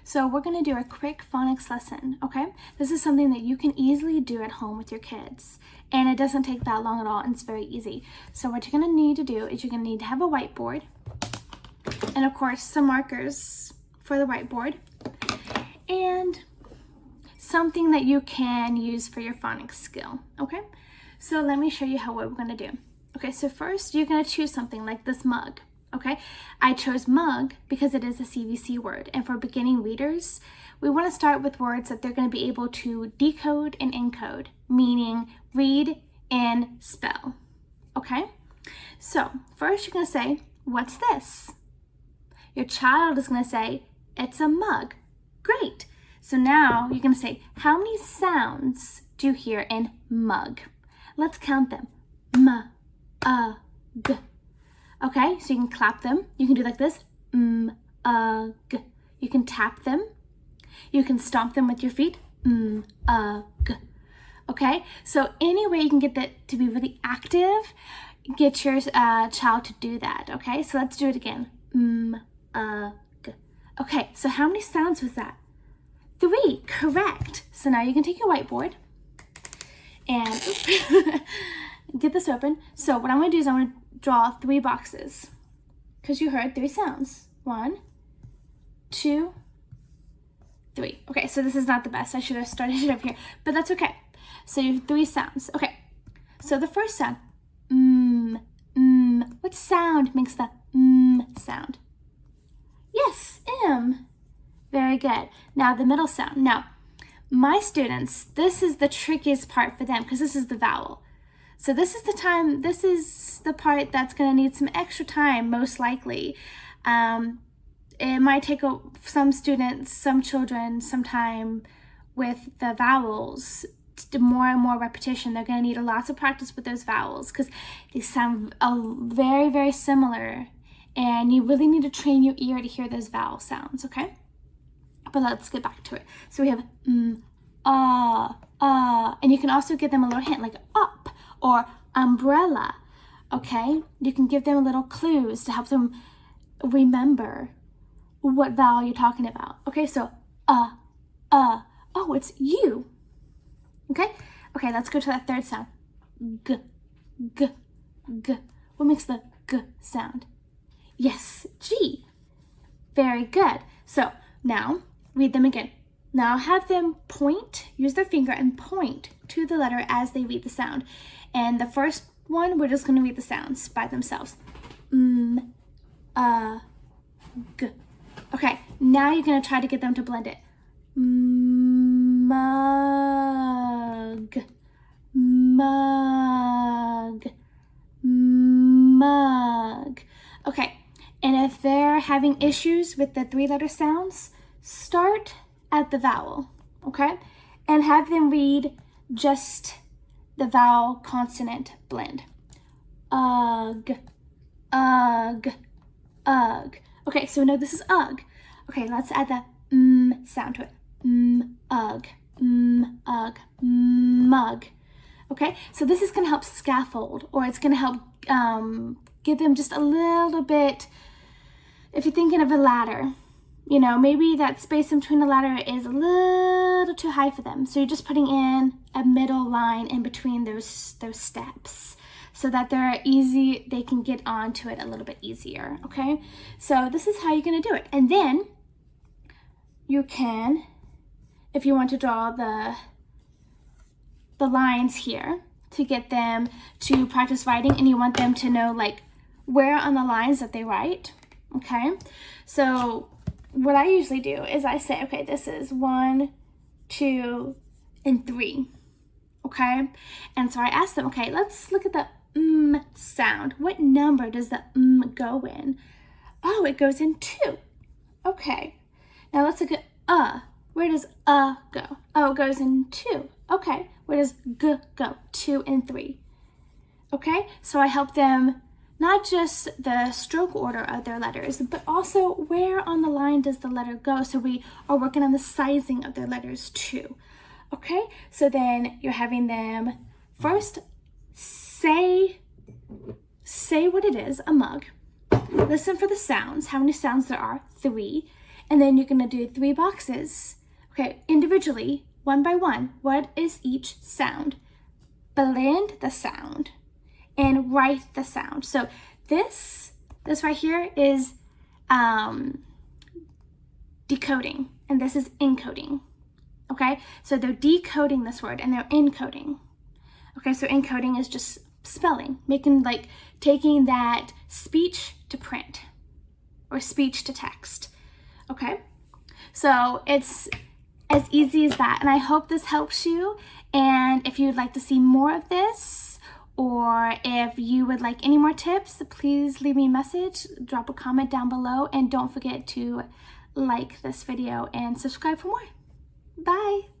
So we're going to do a quick phonics lesson, okay? This is something that you can easily do at home with your kids, and it doesn't take that long at all, and it's very easy. So what you're going to need to do is you're going to need to have a whiteboard, and of course some markers for the whiteboard, and something that you can use for your phonics skill, okay? So let me show you what we're going to do. Okay, so first you're going to choose something like this mug. Okay, I chose mug because it is a CVC word, and for beginning readers, we want to start with words that they're going to be able to decode and encode, meaning read and spell. Okay, so first you're going to say, what's this? Your child is going to say, it's a mug. Great. So now you're going to say, how many sounds do you hear in mug? Let's count them. G. Okay, so you can clap them. You can do like this. G. You can tap them. You can stomp them with your feet. G. Okay, so any way you can get that to be really active, get your child to do that. Okay, so let's do it again. G. Okay, so how many sounds was that? 3, correct. So now you can take your whiteboard and get this open. So what I'm going to do is I'm going to draw 3 boxes because you heard 3 sounds. 1, 2, 3. Okay, so this is not the best. I should have started it up here, but that's okay. So you have 3 sounds. Okay, so the first sound, what sound makes the sound? Yes, M. Very good. Now the middle sound. Now, my students, this is the trickiest part for them because this is the vowel. So this is the part that's going to need some extra time, most likely. It might take some students, some children, some time with the vowels, more and more repetition. They're going to need lots of practice with those vowels because they sound very, very similar, and you really need to train your ear to hear those vowel sounds, okay? But let's get back to it. So we have and you can also give them a little hint like up or umbrella, okay? You can give them little clues to help them remember what vowel you're talking about. Okay, so oh, it's you. Okay, let's go to that third sound. G. What makes the G sound? Yes, G. Very good. So now read them again. Now have them point, use their finger and point to the letter as they read the sound. And the first one, we're just going to read the sounds by themselves. G. Okay, now you're going to try to get them to blend it. Mug. Okay, and if they're having issues with the 3-letter sounds, start at the vowel, okay? And have them read just the vowel consonant blend. Ugh. Okay, so no, this is ugh. Okay, let's add the sound to it. Ugh. Mug. Okay, so this is going to help scaffold, or it's going to help give them just a little bit, if you're thinking of a ladder, you know, maybe that space in between the ladder is a little too high for them. So you're just putting in a middle line in between those steps so that they can get onto it a little bit easier, okay? So this is how you're gonna do it. And then you can, if you want to draw the lines here to get them to practice writing, and you want them to know like where on the lines that they write, okay? So what I usually do is I say, okay, this is 1, 2, and 3, okay? And so I ask them, okay, let's look at the sound. What number does the go in? Oh, it goes in 2. Okay. Now let's look at Where does go? Oh, it goes in 2. Okay. Where does g go? 2 and 3. Okay, so I help them not just the stroke order of their letters, but also where on the line does the letter go. So we are working on the sizing of their letters too. Okay, so then you're having them first say what it is, a mug. Listen for the sounds, how many sounds there are, 3. And then you're gonna do 3 boxes, okay, individually, one by one. What is each sound? Blend the sound and write the sound. So this right here is decoding, and this is encoding, okay? So they're decoding this word and they're encoding. Okay, so encoding is just spelling, taking that speech to print or speech to text, okay? So it's as easy as that, and I hope this helps you. And if you'd like to see more of this, or if you would like any more tips, please leave me a message, drop a comment down below, and don't forget to like this video and subscribe for more. Bye.